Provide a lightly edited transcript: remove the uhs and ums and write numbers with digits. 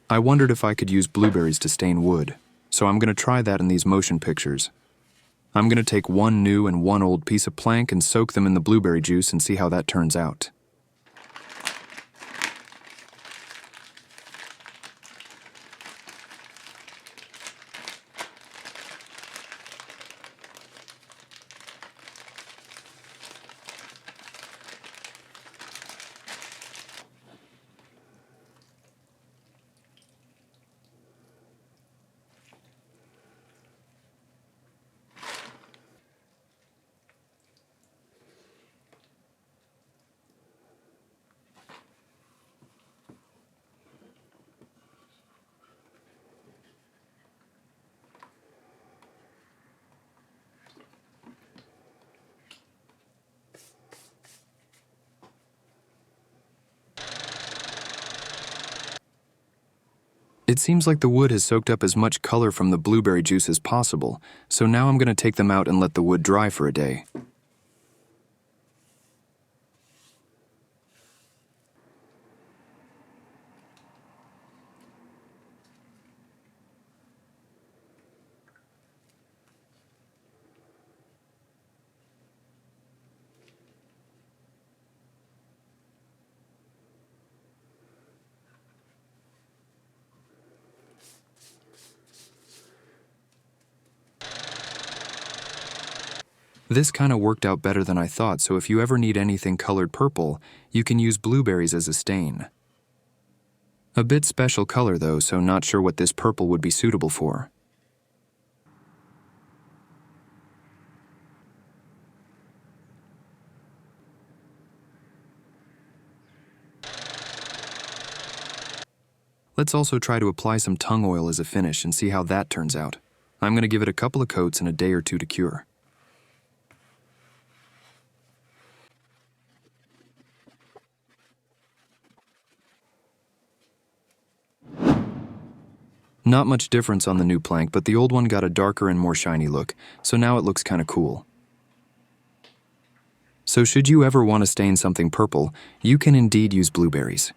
I wondered if I could use blueberries to stain wood, so I'm going to try that in these motion pictures. I'm going to take one new and one old piece of plank and soak them in the blueberry juice and see how that turns out. It seems like the wood has soaked up as much color from the blueberry juice as possible, so now I'm going to take them out and let the wood dry for a day. This kind of worked out better than I thought, so if you ever need anything colored purple, you can use blueberries as a stain. A bit special color though, so not sure what this purple would be suitable for. Let's also try to apply some tung oil as a finish and see how that turns out. I'm going to give it a couple of coats and a day or two to cure. Not much difference on the new plank, but the old one got a darker and more shiny look, so now it looks kind of cool. So should you ever want to stain something purple, you can indeed use blueberries.